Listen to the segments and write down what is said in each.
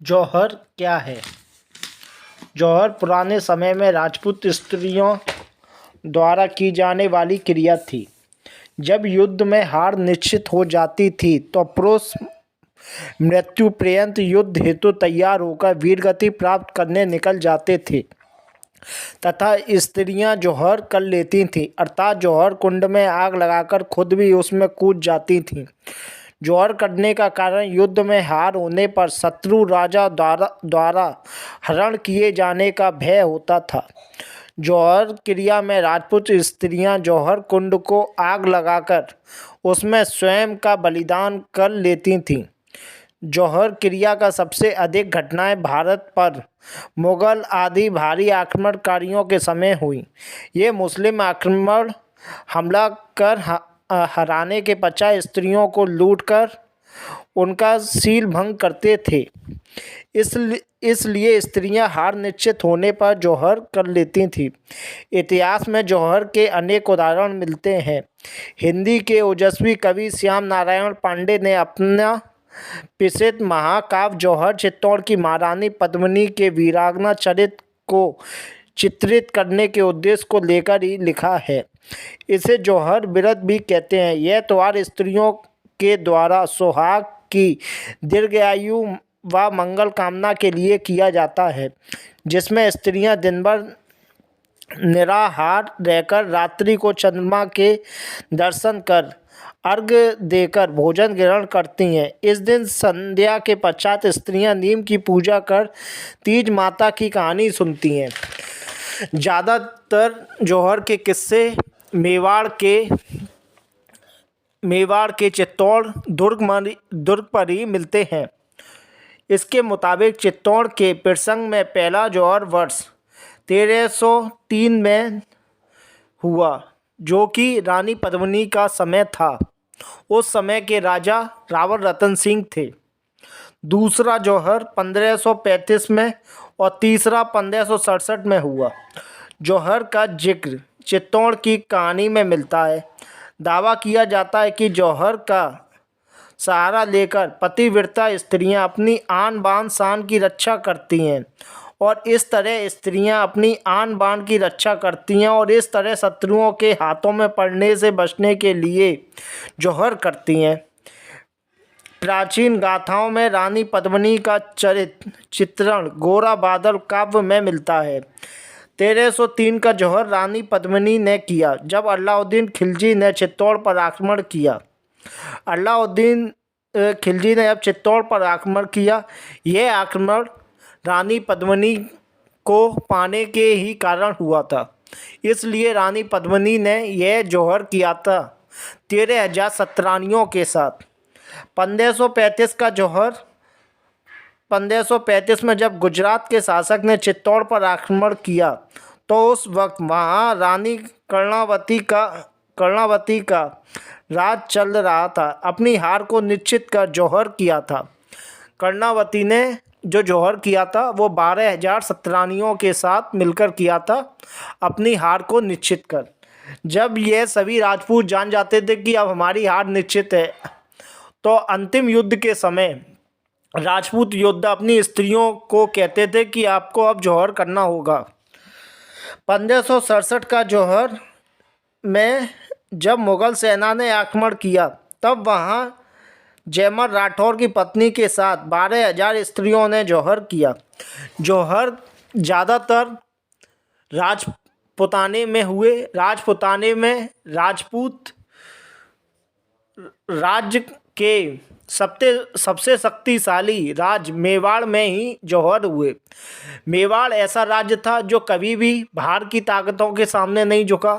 जौहर क्या है? जौहर पुराने समय में राजपूत स्त्रियों द्वारा की जाने वाली क्रिया थी। जब युद्ध में हार निश्चित हो जाती थी तो पुरुष मृत्यु पर्यंत युद्ध हेतु तैयार होकर वीरगति प्राप्त करने निकल जाते थे तथा स्त्रियां जौहर कर लेती थीं, अर्थात जौहर कुंड में आग लगाकर खुद भी उसमें कूद जाती थीं। जौहर करने का कारण युद्ध में हार होने पर शत्रु राजा द्वारा हरण किए जाने का भय होता था। जौहर क्रिया में राजपूत स्त्रियां जौहर कुंड को आग लगाकर उसमें स्वयं का बलिदान कर लेती थीं। जौहर क्रिया का सबसे अधिक घटनाएं भारत पर मुगल आदि भारी आक्रमणकारियों के समय हुई। ये मुस्लिम आक्रमण हमला कर हराने के पश्चात स्त्रियों को लूटकर उनका शील भंग करते थे। इसलिए स्त्रियां हार निश्चित होने पर जौहर कर लेती थीं। इतिहास में जौहर के अनेक उदाहरण मिलते हैं। हिंदी के ओजस्वी कवि श्याम नारायण पांडे ने अपना प्रसिद्ध महाकाव्य जौहर चित्तौड़ की महारानी पद्मिनी के वीरांगना चरित्र को चित्रित करने के उद्देश्य को लेकर ही लिखा है। इसे जौहर व्रत भी कहते हैं। यह त्योहार स्त्रियों के द्वारा सुहाग की दीर्घायु व मंगल कामना के लिए किया जाता है, जिसमें स्त्रियां दिन भर निराहार रहकर रात्रि को चंद्रमा के दर्शन कर अर्घ्य देकर भोजन ग्रहण करती हैं। इस दिन संध्या के पश्चात स्त्रियां नीम की पूजा कर तीज माता की कहानी सुनती हैं। ज़्यादातर जौहर के किस्से मेवाड़ के चित्तौड़ दुर्ग पर ही मिलते हैं। इसके मुताबिक चित्तौड़ के प्रसंग में पहला जौहर वर्ष 1303 में हुआ, जो कि रानी पद्मिनी का समय था। उस समय के राजा रावल रतन सिंह थे। दूसरा जौहर 1535 में और तीसरा 1567 में हुआ। जौहर का जिक्र चित्तौड़ की कहानी में मिलता है। दावा किया जाता है कि जौहर का सहारा लेकर पतिव्रता स्त्रियां अपनी आन बान शान की रक्षा करती हैं और इस तरह शत्रुओं के हाथों में पड़ने से बचने के लिए जौहर करती हैं। प्राचीन गाथाओं में रानी पद्मिनी का चित्रण गोरा बादल काव्य में मिलता है। 1303 का जौहर रानी पद्मिनी ने किया जब अलाउद्दीन खिलजी ने चित्तौड़ पर आक्रमण किया। यह आक्रमण रानी पद्मिनी को पाने के ही कारण हुआ था। इसलिए रानी पद्मिनी ने यह जौहर किया था 13,000 सतरानियों के साथ। 1535 का जौहर 1535 में जब गुजरात के शासक ने चित्तौड़ पर आक्रमण किया तो उस वक्त वहाँ रानी कर्णावती का राज चल रहा था। अपनी हार को निश्चित कर जौहर किया था। कर्णावती ने जो जौहर किया था वो 12,000 सतरानियों के साथ मिलकर किया था, अपनी हार को निश्चित कर। जब यह सभी राजपूत जान जाते थे कि अब हमारी हार निश्चित है, तो अंतिम युद्ध के समय राजपूत योद्धा अपनी स्त्रियों को कहते थे कि आपको अब जौहर करना होगा। 1567 का जौहर में जब मुगल सेना ने आक्रमण किया तब वहाँ जयमल राठौर की पत्नी के साथ 12,000 स्त्रियों ने जौहर किया। जौहर ज़्यादातर राजपुताने में हुए। राजपुताने में राजपूत राज्य के सबसे शक्तिशाली राज्य मेवाड़ में ही जौहर हुए। मेवाड़ ऐसा राज्य था जो कभी भी बाहर की ताकतों के सामने नहीं झुका,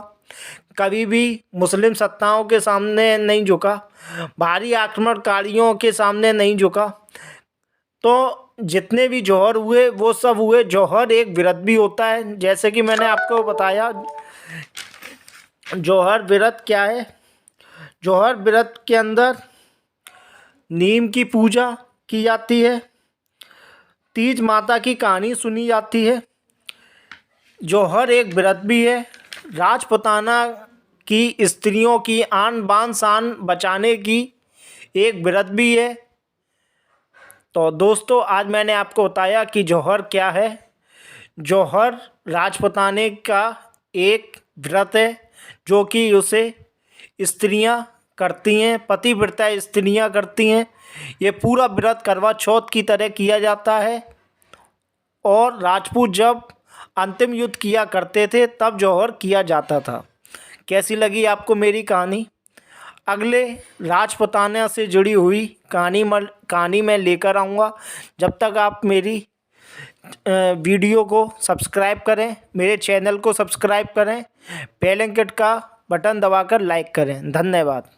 कभी भी मुस्लिम सत्ताओं के सामने नहीं झुका, भारी आक्रमणकारियों के सामने नहीं झुका। तो जितने भी जौहर हुए वो सब हुए। जौहर एक व्रत भी होता है, जैसे कि मैंने आपको बताया। जौहर व्रत क्या है? जौहर व्रत के अंदर नीम की पूजा की जाती है, तीज माता की कहानी सुनी जाती है। जौहर एक व्रत भी है। राजपुताना की स्त्रियों की आन बान शान बचाने की एक व्रत भी है। तो दोस्तों आज मैंने आपको बताया कि जौहर क्या है। जौहर राजपूताने का एक व्रत है जो कि उसे स्त्रियां करती हैं, पतिव्रता स्त्रियां करती हैं। ये पूरा व्रत करवा चौथ की तरह किया जाता है और राजपूत जब अंतिम युद्ध किया करते थे तब जौहर किया जाता था। कैसी लगी आपको मेरी कहानी? अगले राजपूताना से जुड़ी हुई कहानी मैं लेकर आऊँगा। जब तक आप मेरी वीडियो को सब्सक्राइब करें, मेरे चैनल को सब्सक्राइब करें, बेल आइकन का बटन दबाकर लाइक करें। धन्यवाद।